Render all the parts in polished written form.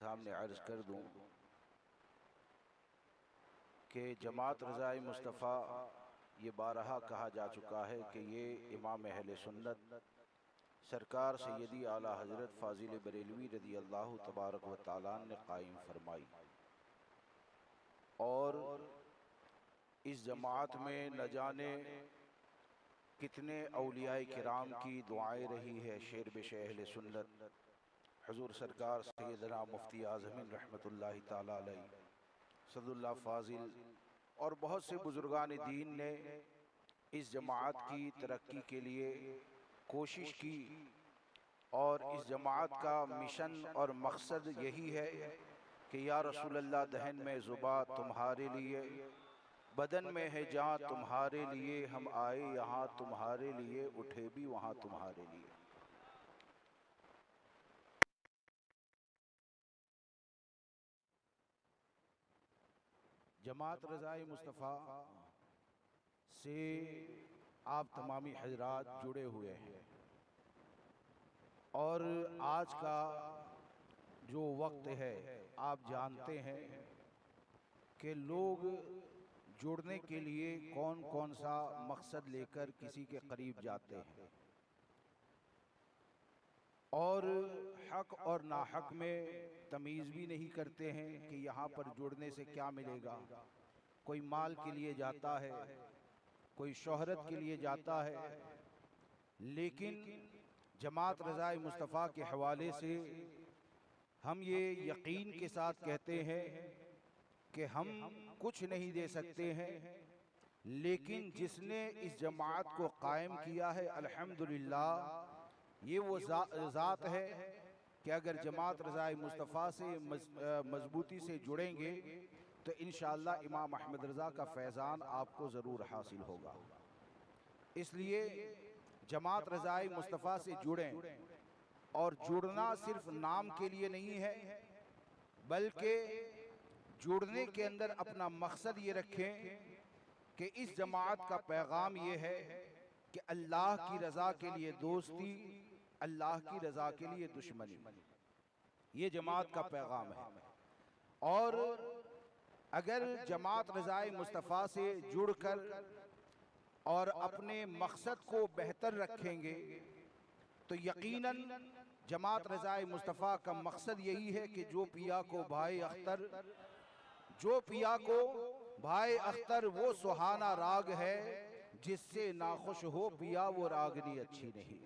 सामने अर्ज कर दूं कि जमात रज़ाए मुस्तफ़ा ये बारहा कहा जा चुका है कि ये इमाम अहले सुन्नत सरकार सैयदी आला हज़रत फ़ाज़िल बरेलवी रज़ी अल्लाह तबारक व तआला ने कायम फरमाई। और इस जमात में न जाने कितने औलियाए किराम की दुआएं रही है। शेर बेशे अहले सुन्नत हुज़ूर सरकार सैयदना मुफ्ती आज़मीन रहमतुल्लाहि ताला अलैहि सदुल्लाह फ़ाज़िल और बहुत से बुज़ुर्गान दीन ने इस जमात की तरक्की के लिए कोशिश की। और इस जमात का मिशन और मकसद यही है कि या रसूल अल्लाह दहन में ज़ुबा तुम्हारे लिए, बदन में है जान तुम्हारे लिए, हम आए यहाँ तुम्हारे लिए, उठे भी वहाँ तुम्हारे लिए। जमात रज़ाए मुस्तफ़ा से आप तमामी हज़रात जुड़े हुए हैं और आज का जो वक्त है आप जानते हैं कि लोग जुड़ने के लिए कौन कौन सा मकसद लेकर किसी के करीब जाते हैं और हक और नाहक में तमीज़ भी नहीं करते हैं कि यहाँ पर जुड़ने से क्या मिलेगा। कोई माल के लिए जाता है, कोई शोहरत के लिए जाता है, लेकिन जमात रज़ाए मुस्तफ़ा के हवाले से हम ये यकीन के साथ कहते हैं कि हम कुछ नहीं दे सकते हैं, लेकिन जिसने इस जमात को कायम किया है अल्हम्दुलिल्लाह ये वो ज़ात है कि अगर जमात रज़ाए मुस्तफ़ा से मजबूती से जुड़ेंगे तो इंशाअल्लाह इमाम अहमद रज़ा का फैज़ान आपको ज़रूर हासिल होगा। इसलिए जमात रज़ाए मुस्तफ़ा से जुड़ें और जुड़ना सिर्फ नाम के लिए नहीं है, बल्कि जुड़ने के अंदर अपना मकसद ये रखें कि इस जमात का पैगाम ये है कि अल्लाह की रज़ा के लिए दोस्ती, अल्लाह की रज़ा के लिए दुश्मनी, ये जमात का पैगाम है। और अगर जमात रज़ाए मुस्तफ़ा से जुड़कर और अपने मकसद को बेहतर रखेंगे तो यकीनन जमात रज़ाए मुस्तफ़ा का मकसद यही है कि जो पिया को भाई अख्तर, जो पिया को भाई अख्तर वो सुहाना राग है, जिससे नाखुश हो पिया वो रागनी अच्छी नहीं।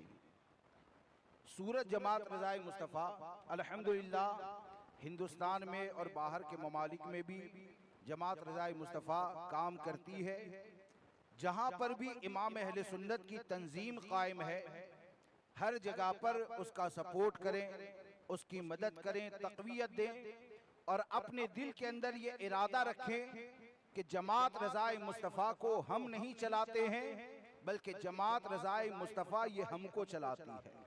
सूरत जमात रज़ाए मुस्तफ़ा अल्हम्दुलिल्लाह हिंदुस्तान में और बाहर के ममालिक में भी जमात रज़ाए मुस्तफ़ा काम करती है। जहाँ पर भी इमाम अहले सुन्नत की तंजीम कायम है, हर जगह पर उसका सपोर्ट करें, उसकी मदद करें, तक़वियत दें और अपने दिल के अंदर ये इरादा रखें कि जमात रज़ाए मुस्तफ़ा को हम नहीं चलाते हैं, बल्कि जमात रज़ाए मुस्तफ़ा ये हमको चलाती है।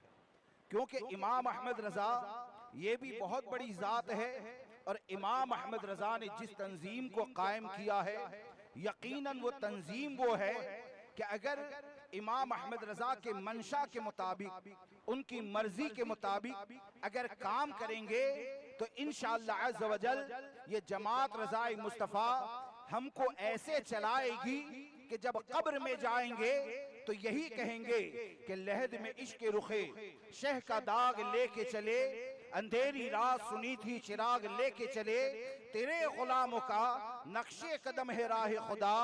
क्योंकि इमाम अहमद रज़ा ये भी बहुत बड़ी ज़ात है और इमाम अहमद रज़ा ने जिस तंजीम को कायम किया है, यकीनन वो तंजीम वो है कि अगर इमाम अहमद रज़ा के मंशा के मुताबिक, उनकी मर्जी के मुताबिक अगर काम करेंगे तो इंशाअल्लाह अज़्ज़ व जल ये जमात रज़ाए मुस्तफ़ा हमको ऐसे चलाएगी कि जब कब्र में जाएंगे तो यही कहेंगे कि लहद में इश्क रुखे शह का दाग लेके चले, अंधेरी रात सुनी थी चिराग लेके चले, तेरे गुलामों का नक्शे कदम है राह खुदा,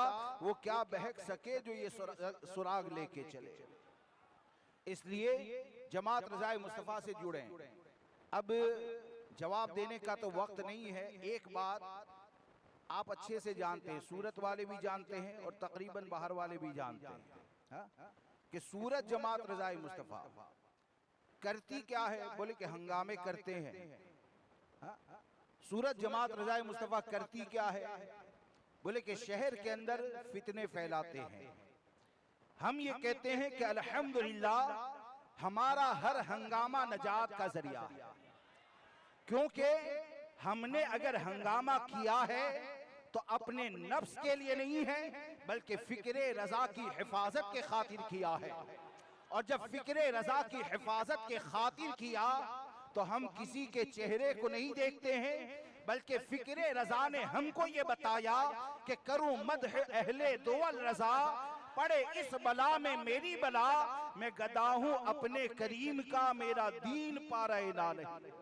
वो क्या बहक सके जो ये सुराग लेके चले। इसलिए जमात रज़ाए मुस्तफ़ा से जुड़ें। अब जवाब देने का तो वक्त नहीं है। एक बात आप अच्छे से जानते हैं, सूरत वाले भी जानते हैं और तकरीबन बाहर वाले भी जानते हैं, हाँ? कि सूरत जमात रज़ाए मुस्तफ़ा करती क्या है? बोले कि हंगामे करते हैं। हाँ? सूरत जमात रज़ाए मुस्तफ़ा करती क्या है? बोले कि शहर के अंदर फितने फैलाते हैं। हम ये कहते हैं कि अल्हम्दुलिल्लाह हमारा हर हंगामा नजात का जरिया है, क्योंकि हमने अगर हंगामा किया है तो अपने नफ्स के लिए नहीं है, बल्कि फिक्रे रजा की हिफाजत के खातिर किया है। और जब फिक्रे रजा की हिफाजत के खातिर किया तो हम किसी के चेहरे को नहीं देखते हैं, बल्कि फिक्रे रजा ने हमको ये बताया कि करूं मदह अहले दोवल रजा, पड़े इस बला में मेरी बला, मैं गदा हूं अपने करीम का, मेरा दीन पारा ना नहीं।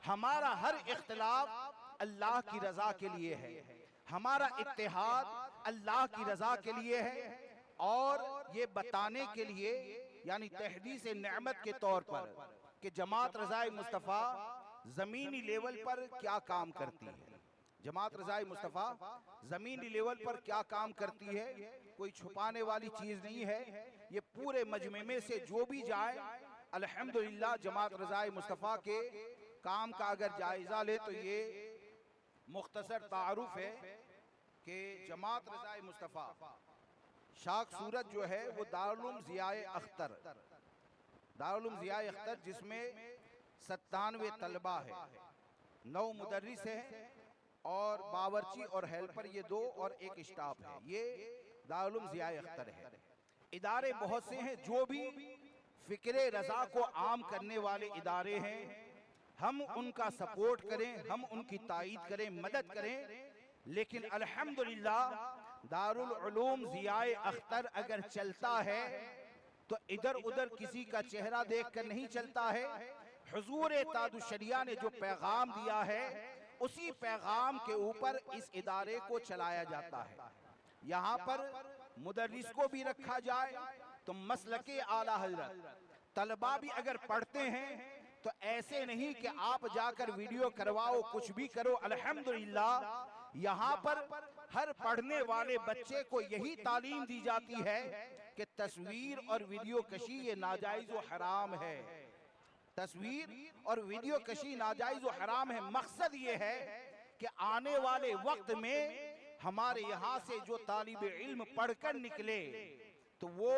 हमारा हर इख्तिलाफ अल्लाह की रजा के लिए है, हमारा इत्तेहाद अल्लाह की रजा के लिए है, और ये बताने के लिए यानी तहदीस नेमत के तौर पर कि जमात रज़ाए मुस्तफ़ा ज़मीनी लेवल पर क्या काम करती है। जमात रज़ाए मुस्तफ़ा ज़मीनी लेवल पर क्या काम करती है, कोई छुपाने वाली चीज़ नहीं है। ये पूरे मजमे में से जो भी जाए, अल्हम्दुलिल्लाह जमात रज़ाए मुस्तफ़ा के काम का अगर जायज़ा ले तो ये मुख्तसर तारुफ है कि जमात रज़ाए मुस्तफ़ा शाख सूरत जो है वो दारुल उलूम ज़ियाए अख्तर, दारुल उलूम ज़ियाए अख्तर, जिसमें 97 तलबा है, 9 मुदर्रिस है और बावर्ची और हेल्पर ये 2 और एक स्टाफ है। ये दारुल उलूम ज़ियाए अख्तर है। इदारे बहुत से हैं जो भी फ़िक्रे रज़ा को आम करने वाले इदारे हैं, हम उनका सपोर्ट करें, हम उनकी तायीद करें, मदद करें। लेकिन अल्हम्दुलिल्लाह दारुल उलूम ज़ियाए अख्तर अगर चलता है तो इधर उधर किसी का चेहरा देखकर नहीं चलता है। हुजूर ताजुश शरिया ने जो पैगाम दिया है उसी पैगाम के ऊपर इस इदारे को चलाया जाता है। यहाँ पर मुदर्रिस को भी रखा जाए तो मसलके आला हज़रत, तलबा भी अगर पढ़ते हैं तो ऐसे नहीं कि आप जाकर वीडियो करवाओ, कुछ भी करो। अल्हम्दुलिल्लाह यहाँ पर हर पढ़ने वाले बच्चे को यही तालीम दी जाती है कि तस्वीर और वीडियो कशी ये नाजायज व हराम है। तस्वीर और वीडियो कशी नाजायज व हराम है। मकसद ये है कि आने वाले वक्त में हमारे यहाँ से जो तालिब इल्म पढ़कर निकले तो वो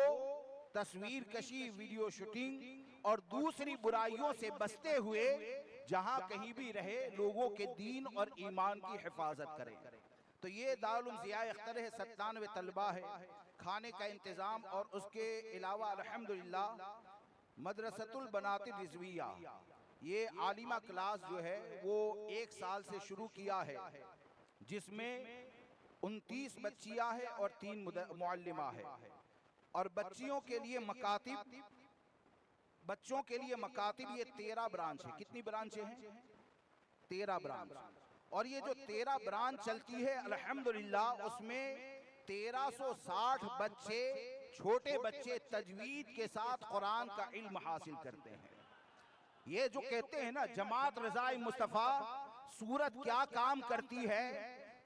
तस्वीर कशी, वीडियो शूटिंग और दूसरी बुराइयों से बचते हुए जहां कहीं भी रहे लोगों के दीन और ईमान की हिफाजत करें। तो ये दारुल उलूम ज़ियाए अख्तर है, 97 तलबा है, खाने का इंतज़ाम और उसके अलावा अल्हम्दुलिल्लाह मदरसतुल बनातिर रिज़विया, ये आलिमा क्लास जो है वो 1 साल से शुरू किया है, जिसमें 29 बच्चियां हैं और 3 मुअल्लिमा है। और बच्चियों के लिए मकातिब, बच्चों के लिए मकातिब ये 13 ब्रांच है। कितनी ब्रांचें हैं? 13 ब्रांच। और ये जो 13 ब्रांच चलती है अल्हम्दुलिल्लाह उसमें 1360 बच्चे, छोटे बच्चे तजवीद के साथ कुरान का इल्म हासिल करते हैं। ये जो कहते हैं ना जमात रज़ाए मुस्तफ़ा सूरत क्या काम करती है,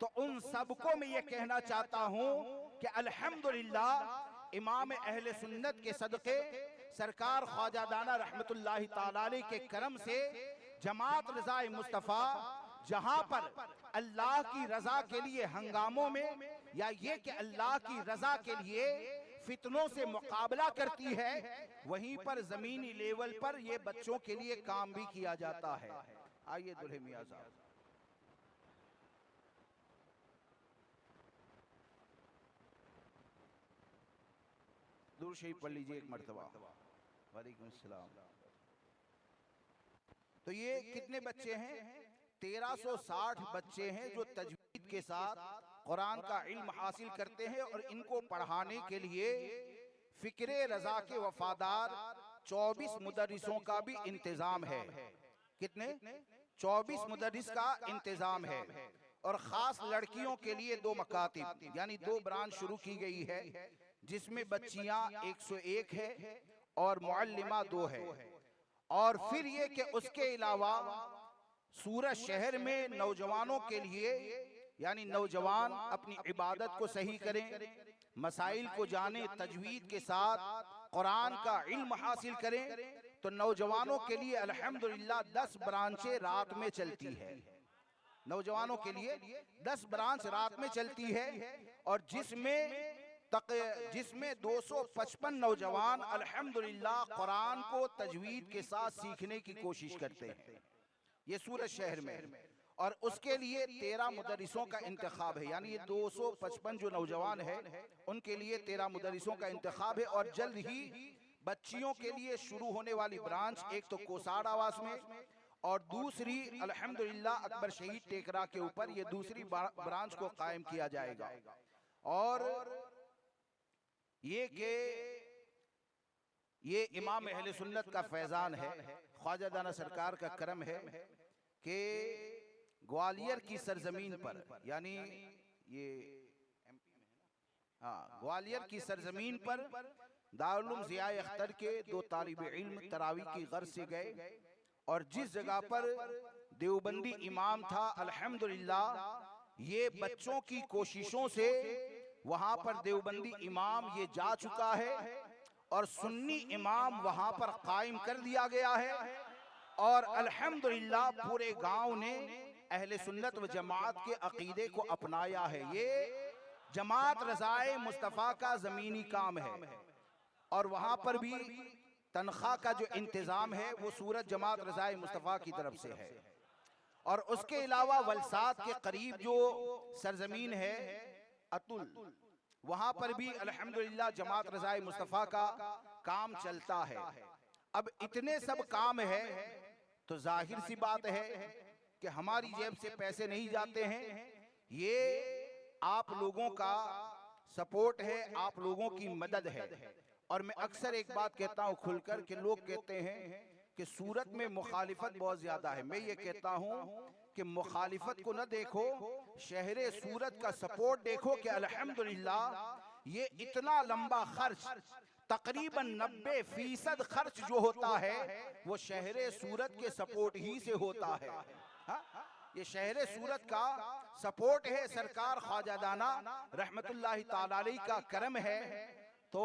तो उन सबको मैं ये कहना चाहता हूँ कि अल्हम्दुलिल्लाह इमाम अहले सुन्नत के सदक़े सरकार ख्वाजा दाना रहमतुल्लाहि ताला अलैह के करम से जमात रज़ाए मुस्तफ़ा जहां पर अल्लाह की रजा के लिए हंगामों में या ये कि अल्लाह की रजा के लिए फितनों से मुकाबला करती है, वहीं पर जमीनी लेवल पर ये बच्चों के लिए काम भी किया जाता है। आइए दुल्हे मियां साहब। दुरूद शरीफ पढ़ लीजिए एक मरतबा। वालेकुम अस्सलाम। तो ये कितने बच्चे हैं? 1360 बच्चे हैं जो तजवीद के साथ कुरान का इल्म हासिल करते हैं और इनको पढ़ाने के लिए फिक्रे रजा के वफादार 24 मुदर्रिसों का भी इंतजाम है। कितने? 24 मुदर्रिस का इंतजाम है। और खास लड़कियों के लिए 2 मकातिब यानी 2 ब्रांच शुरू की गई है, जिसमें बच्चियां 101 है और मुअल्लिमा 2 है। और फिर ये कि उसके अलावा सूरत शहर में नौजवानों के लिए यानी नौजवान अपनी इबादत को सही करें, मसाइल को जाने, तजवीद के साथ कुरान का इल्म हासिल करें, तो नौजवानों के लिए अल्हम्दुलिल्लाह 10 ब्रांचें रात में चलती है। नौजवानों के लिए 10 ब्रांच रात में चलती है और जिसमें 255 नौजवान अल्हम्दुलिल्लाह कुरान को तजवीद के साथ सीखने की कोशिश करते हैं। ये सूरत शहर में। और उसके लिए 13 मुदर्रिसों का इंतखाब है, यानी ये 255 जो नौजवान है उनके लिए 13 मुदर्रिसों का इंतखाब है। और जल्द ही बच्चियों के लिए शुरू होने वाली ब्रांच एक तो कोसाड़ आवास में और दूसरी अल्हम्दुलिल्लाह अकबर शहीद टेकरा के ऊपर ये दूसरी ब्रांच को कायम किया जाएगा। और ये के ये इमाम अहले सुन्नत का फैजान है, ख्वाजा दाना सरकार का करम है कि ग्वालियर की सरजमीन पर, यानी ये एमपी में है ना, हाँ, ग्वालियर की सरजमीन पर दारुल उलूम ज़िया अख्तर के दो तालिब इल्म तरावी की गर्ज से गए और जिस जगह पर देवबंदी इमाम था, अल्हम्दुलिल्लाह ये बच्चों की कोशिशों से वहां पर देवबंदी इमाम ये जा चुका है और सुन्नी इमाम वहां पर कायम कर दिया गया है। और अल्हम्दुलिल्लाह पूरे गांव ने अहले सुन्नत व जमात के अकीदे को अपनाया है। ये जमात रज़ाए मुस्तफ़ा का ज़मीनी काम है और वहां पर भी तनख्वाह का जो इंतज़ाम है वो सूरत जमात रज़ाए मुस्तफ़ा की तरफ से है। और उसके अलावा वलसाद के करीब जो सरजमीन है अतुल, वहां पर भी अल्हम्दुलिल्लाह जमात रज़ाए मुस्तफ़ा का काम चलता है। अब इतने सब काम है तो जाहिर सी बात है कि हमारी जेब से पैसे नहीं जाते हैं, ये आप लोगों का सपोर्ट है, आप लोगों की मदद है। और मैं अक्सर एक बात कहता हूं खुलकर कि लोग कहते हैं कि सूरत में मुखालिफत बहुत ज्यादा है। मैं ये कहता हूं कि मुखालिफत को न देखो, शहरे सूरत का सपोर्ट देखो कि अल्हम्दुलिल्लाह ये इतना लंबा खर्च, तकरीबन 90% खर्च जो होता है वो शहरे सूरत के सपोर्ट ही से होता है। हा? ये शहरे सूरत का सपोर्ट है, सरकार ख्वाजा दाना रहमतुल्लाहि ताला अलैहि का करम है। तो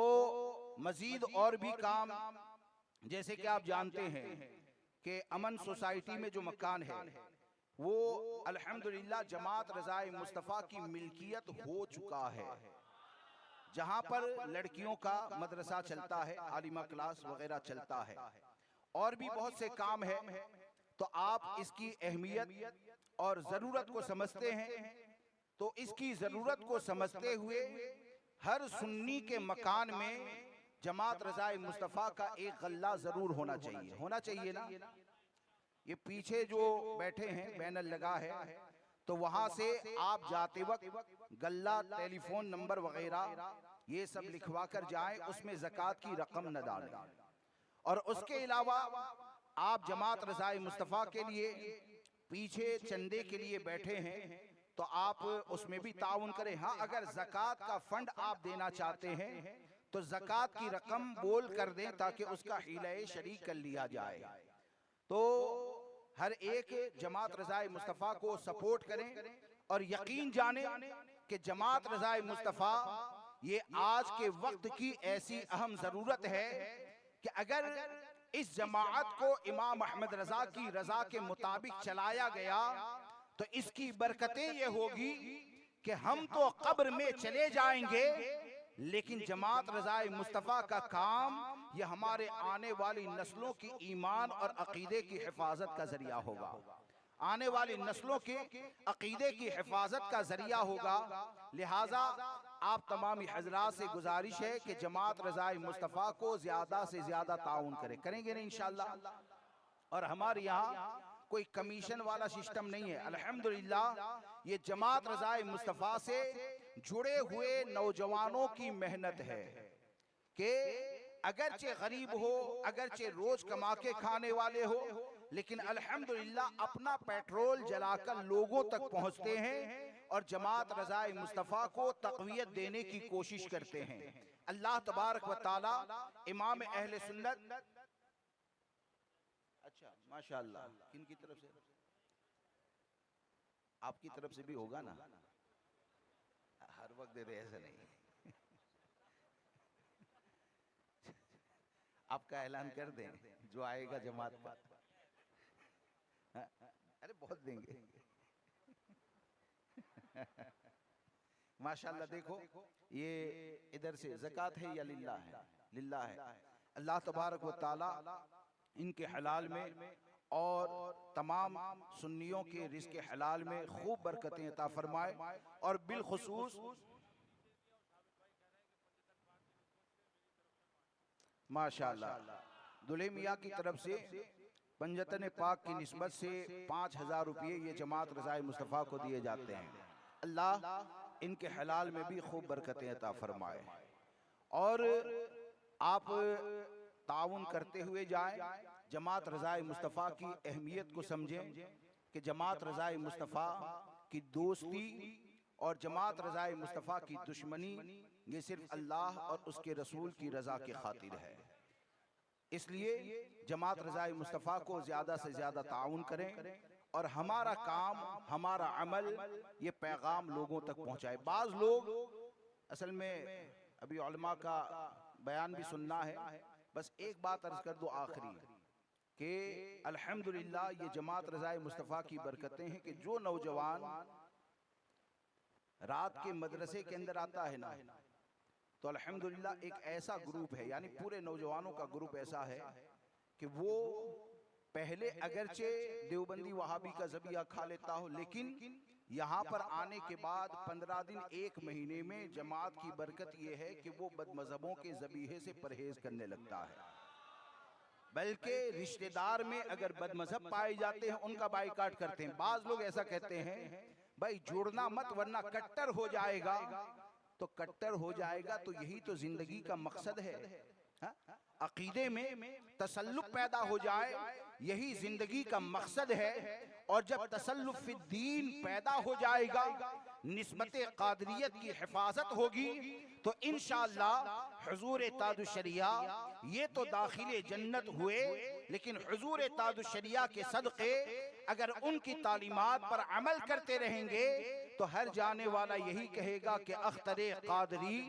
मजीद और भी काम, जैसे कि आप जानते हैं कि अमन सोसाइटी में जो मकान है वो अल्हम्दुलिल्लाह जमात रज़ाए मुस्तफ़ा की मिल्कियत हो चुका है, जहां पर लड़कियों का मदरसा चलता है, आलिमा क्लास वगैरह चलता है, और भी बहुत से काम है। तो आप इसकी अहमियत और ज़रूरत को समझते हैं, तो इसकी ज़रूरत को समझते हुए हर सुन्नी के मकान में जमात रज़ाए मुस्तफ़ा का एक गल्ला ज़रूर होना चाहिए, होना चाहिए ना। ये पीछे जो बैठे हैं बैनर लगा है, तो वहां से आप जाते वक्त गल्ला, टेलीफोन नंबर वगैरह ये सब लिखवा कर जाएं, उसमें ज़कात की रकम न डालें। और उसके अलावा आप जमात रज़ाए मुस्तफ़ा के लिए पीछे चंदे के लिए बैठे हैं तो आप उसमें भी ताउन करें। हाँ, अगर ज़कात का फंड आप देना चाहते हैं तो ज़कात की रकम बोल कर दें ताकि उसका हिलाए शरीक कर लिया जाए। तो हर एक जमात रज़ाए मुस्तफ़ा को सपोर्ट करें और यकीन जाने कि जमात रज़ाए मुस्तफ़ा ये आज के वक्त की ऐसी अहम ज़रूरत है कि अगर इस जमात को इमाम अहमद रज़ा की रज़ा के मुताबिक चलाया गया तो इसकी बरकतें ये होगी कि हम तो कब्र में चले जाएंगे, लेकिन जमात रज़ाए मुस्तफ़ा का काम ये हमारे आने वाली नस्लों की ईमान और अकीदे की हिफाजत का जरिया होगा, आने वाली नस्लों के अकीदे की हिफाजत का जरिया होगा। लिहाजा आप तमामी हजरात से गुजारिश है कि जमात रज़ाए मुस्तफ़ा को ज़्यादा से ज़्यादा ताउन करें, करेंगे ना इंशाअल्लाह। और हमारे यहाँ कोई कमीशन वाला सिस्टम नहीं है, अल्हम्दुलिल्लाह ये जमात रज़ाए मुस्तफ़ा से जुड़े हुए नौजवानों की मेहनत है कि अगरचे गरीब हो, अगरचे रोज कमा के खाने वाले हो, लेकिन अल्हम्दुलिल्लाह अपना पेट्रोल जलाकर लोगों तक पहुंचते हैं और जमात रज़ाए मुस्तफ़ा को तक़वियत देने की कोशिश करते हैं। अल्लाह तबारक व तआला इमाम अहले सुन्नत, अच्छा माशाअल्लाह, किन की तरफ से? आपकी तरफ से भी होगा ना, हर वक्त दे रहे ऐसा नहीं। आपका ऐलान कर दें जो आएगा जमात पर, अरे बहुत देंगे। माशाअल्लाह देखो ये इधर से ज़कात है या लिल्लाह है? लिल्लाह है। अल्लाह तबारक व तआला इनके हलाल में और तमाम सुन्नियों के रिज़्क़ हलाल में खूब बरकतें अता फरमाए। और बिलखुसूस माशाअल्लाह। दुल्हे मियाँ की तरफ से पंजतन पाक की निस्बत से 5,000 रुपये ये जमात रज़ाए मुस्तफ़ा को दिए जाते हैं। अल्लाह इनके हलाल में भी खूब बरकतें अता फरमाए और आप ताउन करते हुए जाएं, जमात रज़ाए मुस्तफ़ा की अहमियत को समझें कि जमात रज़ाए मुस्तफ़ा की दोस्ती और जमात रज़ाए मुस्तफ़ा की दुश्मनी ये सिर्फ अल्लाह और उसके रसूल की रज़ा की खातिर है। इसलिए जमात रज़ाए मुस्तफ़ा को ज़्यादा से ज़्यादा ताउन करें और हमारा काम, हमारा अमल ये पैगाम लोगों तक पहुँचाए। बाज़ लोग असल में अभी उलमा का बयान भी सुनना है, बस एक बात अर्ज़ कर दो आखिरी कि अल्हम्दुलिल्लाह ये जमात रज़ाए मुस्तफ़ा की बरकतें हैं कि जो नौजवान रात के मदरसे के अंदर आता है ना, तो अल्हम्दुलिल्लाह एक ऐसा ग्रुप है, यानी पूरे नौजवानों का ग्रुप ऐसा है कि वो पहले अगरचे देवबंदी वहाबी का ज़बिया खा लेता हो, लेकिन यहाँ पर आने के बाद 15 दिन 1 महीने में जमात की बरकत ये है कि वो बदमज़हबों के ज़बीहे से परहेज करने लगता है। बल्कि रिश्तेदार में अगर बदमज़हब पाए जाते हैं उनका बाइकाट करते हैं। बाज़ लोग ऐसा कहते हैं भाई जुड़ना मत वरना कट्टर हो जाएगा। तो कट्टर हो जाएगा तो यही तो जिंदगी का मकसद है। अकीदे में तसल्लुफ पैदा हो जाए यही जिंदगी का मकसद है। और जब तसल्लुफ फिद दीन पैदा हो जाएगा, निस्बत कादरियत की हिफाजत होगी, तो इंशाअल्लाह हुजूर ताजुशरिया ये तो दाखिले जन्नत हुए, लेकिन हुजूर ताजुशरिया के सदक़े अगर उनकी तालीमात पर अमल करते रहेंगे तो हर जाने वाला यही कहेगा कि अख्तरे कादरी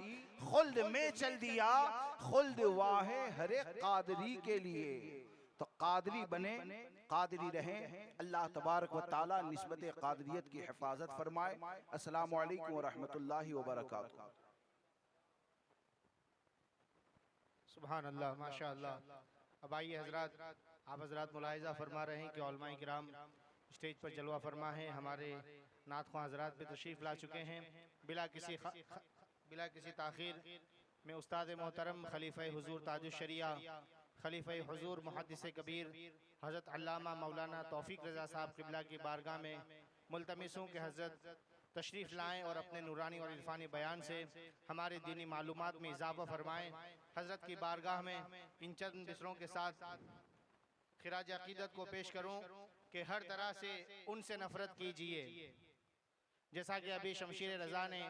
खुल्द में चल दिया, खुल्द वाहे हरे कादरी के लिए। तो कादरी बने, कादरी रहें। अल्लाह तबारक व ताला निस्बत कादरियत की हिफाजत फरमाए। अस्सलामु अलैकुम व रहमतुल्लाहि व बरकातुहू। सुभान अल्लाह, माशा अल्लाह। अब आइए हजरात, आप हजरात मुलाहिज़ा फरमा रहे हैं कि उलमाए किराम स्टेज पर जलवा फरमा है, हमारे नात ख्वां हजरात पे तशरीफ़ ला चुके हैं। बिला किसी ताख़ीर में उस्ताद मोहतरम खलीफ़ा हुज़ूर ताजुशरिया, खलीफ़ा हुज़ूर मुहद्दिस कबीर हज़रत अल्लामा मौलाना तौफ़ीक रज़ा साहब क़िबला की बारगाह में मुल्तमिस हूँ कि हज़रत तशरीफ़ लाएँ और अपने नूरानी और इरफानी बयान से हमारे दीनी मालूमात में इजाफ़ा फरमाएँ। हज़रत की बारगाह में इन चंद बिसरों के साथ खिराज अक़ीदत को पेश करूँ कि हर तरह से उनसे नफ़रत कीजिए। जैसा कि अभी शमशीर रज़ा ने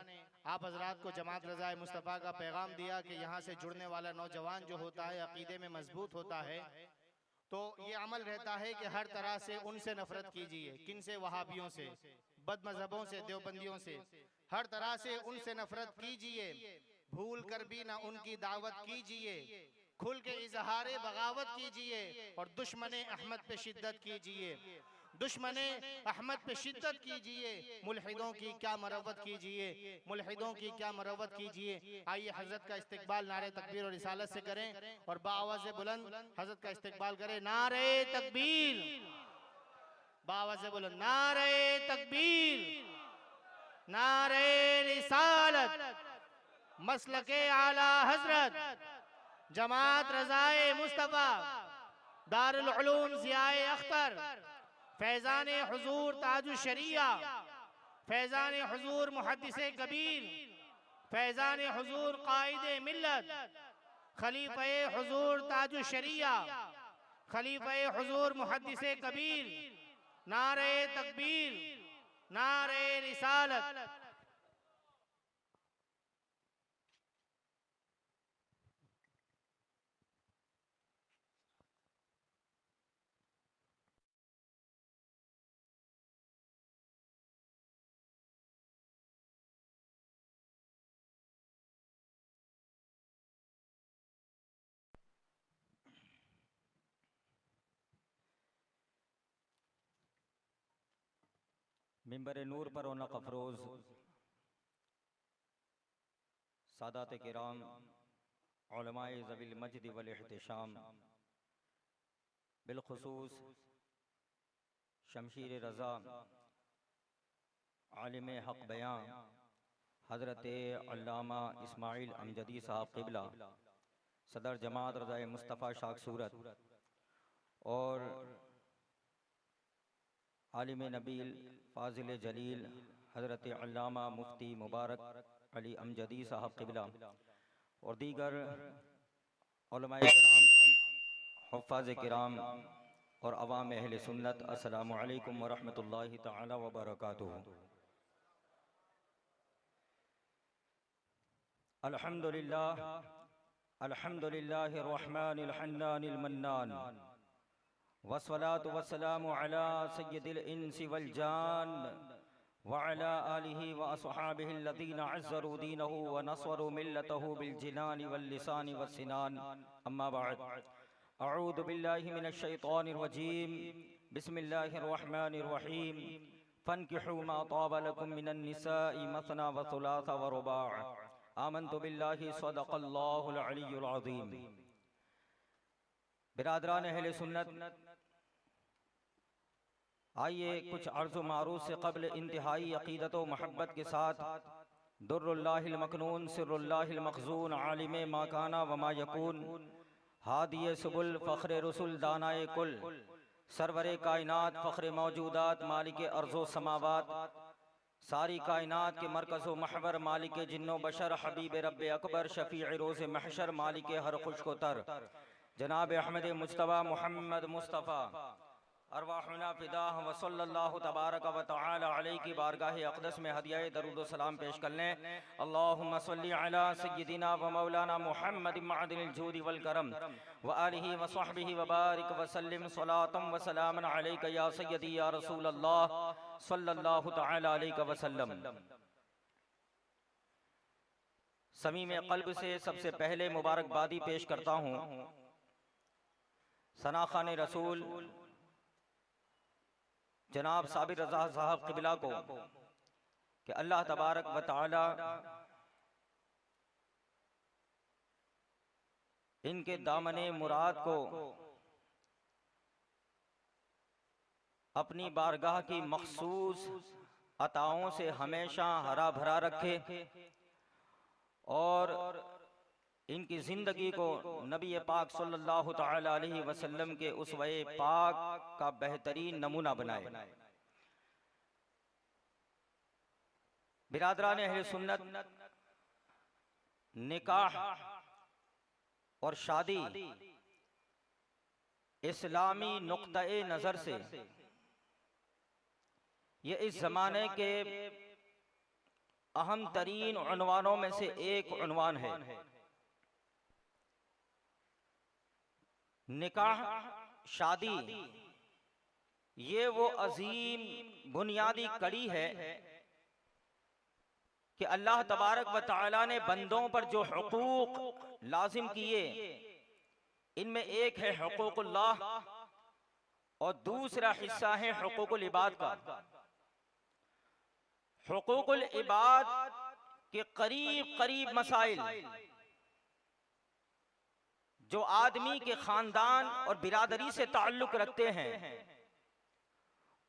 आप हजरात को जमात रज़ाए मुस्तफ़ा का पैगाम दिया कि यहाँ से जुड़ने वाला नौजवान जो होता है अक़ीदे में मजबूत होता है, तो ये अमल रहता है कि हर तरह से उनसे नफ़रत कीजिए। किन से? वहाबियों से, बदमज़हबों से, देवबंदियों से, हर तरह से उनसे नफ़रत कीजिए। भूल कर भी ना उनकी दावत कीजिए, खुल के इजहारे बगावत कीजिए और दुश्मने अहमद पे शिद्दत कीजिए। दुश्मने अहमद पे शिद्दत कीजिए, मुल्हिदों की क्या मरवत कीजिए, मुल्हिदों की क्या मरवत कीजिए। आइए हजरत का इस्तिकबाल नारे तकबीर और रिसालत से करें और बाआवाज़ बुलंद हजरत का इस्तिकबाल करें। नारे तकबीर, बाआवाज़ बुलंद नारे तकबीर, नारे रिसालत, मसलके आला हजरत जमात रज़ाए मुस्तफ़ा दारुल उलूम ज़ियाए अख्तर, फैज़ान हुज़ूर ताजुशरिया, फैज़ान हुज़ूर मुहद्दिसे कबीर, फैज़ान हुज़ूर कायदे मिल्लत, खलीफ़े हुज़ूर ताजुशरिया, खलीफ़े हुज़ूर मुहद्दिसे कबीर, नारे तकबीर, नारे रिसालत। मिंबर नूर पर रौनक अफरोज़ सादात किराम, उलमाए ज़विल मजद वल इहतिशाम, बिलखुसूस शमशीर रज़ा आलिम हक़ बयां हज़रत अल्लामा इस्माइल अमजदी साहब क़िबला सदर जमात रज़ाए मुस्तफ़ा शाख सूरत और आलिम नबील फ़ाज़िल जलील हज़रत अल्लामा मुफ्ती मुबारक अली अमजदी साहब क़िबला और दीगर उलमाए किराम, हुफ़्फ़ाज़ किराम और अवाम अहले सुन्नत, अस्सलामु अलैकुम व रहमतुल्लाहि तआला व बरकातुहू। अल्हम्दुलिल्लाह अल्हम्दुलिल्लाहि रहमानिल हन्नानिल मन्नान वस्सलातु वस्सलामु अला सय्यिदिल इंसी वल जान व अला आलिहि व अस्हाबिहि अल्लज़ीना अज़्ज़रू दीनहु व नस्वरू मिल्लतहु बिल जिनानि वल लिसानि वस्सिनान। अम्मा बअद, अऊज़ु बिल्लाहि मिनश शैतानिर रजीम, बिस्मिल्लाहिर रहमानिर रहीम। फन्किहू मा ताब लकुम मिनन निसाइ मसना व सुलासा व रुबा। आमन्तु बिल्लाहि सदक़ल्लाहुल अलियुल अज़ीम। बिरादरान अहले सुन्नत, आइए कुछ अर्ज़ मारूफ़ से क़ब्ल इंतहाई अक़ीदत व महब्बत के साथ दुर्रुल्लाहिल मकनून सिर्रुल्लाहिल मख़ज़ून आलिम मा काना व मा यकून हादिय सुबुल फ़ख्र रसूल दानाए कुल सरवरे कायनात फ़ख्र मौजूदात मालिक अर्ज़ो समावात सारी कायनात के मरकज़ व महवर मालिक जिन्नो बशर हबीब रब अकबर शफ़ी रोज़ महशर मालिक हर खुश्क तर जनाब अहमद मुस्तफ़ा मोहम्मद मुस्तफ़ा अरवाहुना फ़िदाह व सल्लल्लाहु तबारक व तआला अलैहि की बारगाह अक़दस में हदियाए दरूद व सलाम पेश कर लें। अल्लाहुम्मा सल्लि अला सय्यिदिना व मौलाना मुहम्मद मअदिनिल जूद वल करम व आलिहि व सहबिहि व बारिक व सल्लिम सलातम व सलामन अलैका या सय्यदी या रसूल अल्लाह सल्लल्लाहु तआला अलैहि व सल्लम। समीम क़ल्ब से सबसे पहले मुबारकबादी पेश करता हूँ सनाखान रसूल जनाब साबिर रज़ा साहब क़िबला को कि अल्लाह तबारक व तआला इनके दामने मुराद को अपनी बारगाह की मखसूस अताओं से हमेशा हरा भरा रखे और इनकी ज़िंदगी को नबी पाक सल्लल्लाहु तआला अलैहि वसल्लम के उसवे पाक का बेहतरीन नमूना बनाए। बिरादरान अहले सुन्नत, निकाह और शादी इस्लामी नुक्ता-ए नज़र से ये इस ज़माने के अहम तरीन उन्वानों में से एक उन्वान है। निकाह शादी ये वो अजीम बुनियादी कड़ी है कि अल्लाह तबारक व तआला ने बंदों पर जो हुकूक लाजिम किए, इनमें एक है हुकूकुल्लाह और दूसरा हिस्सा है हुकूकुल इबाद का। हुकूकुल इबाद के करीब करीब मसाइल जो आदमी के खानदान और बिरादरी से ताल्लुक रखते हैं,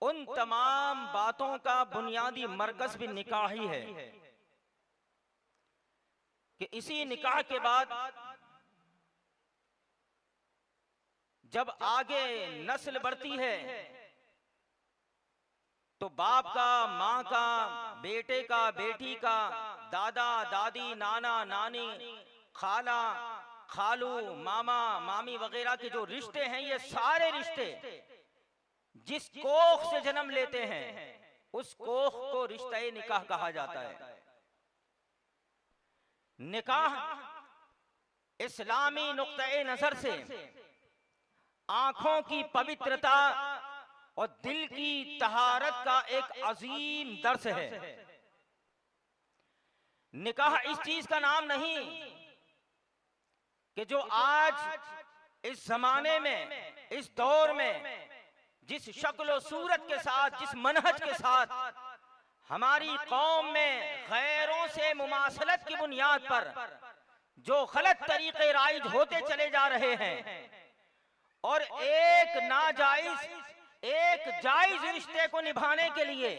उन तमाम बातों का बुनियादी मरकज भी निकाह ही है कि इसी निकाह के बाद जब आगे नस्ल बढ़ती है तो बाप का, माँ का, बेटे का, बेटी का, दादा दादी, नाना नानी, खाला खालू, मामा मामी वगैरह के जो रिश्ते हैं, ये सारे रिश्ते जिस कोख से जन्म लेते हैं उस कोख को रिश्ते निकाह कहा जाता है। निकाह इस्लामी नुक्ते नजर से आंखों की पवित्रता और दिल की तहारत का एक अजीम दर्स है। निकाह इस चीज का नाम नहीं कि जो आज इस जमाने में, इस दौर में जिस शक्ल सूरत के साथ, जिस मनहज के साथ हमारी कौम में गैरों से मुमासलत की बुनियाद पर जो गलत तरीके राइज होते चले जा रहे हैं और एक नाजायज एक जायज रिश्ते को निभाने के लिए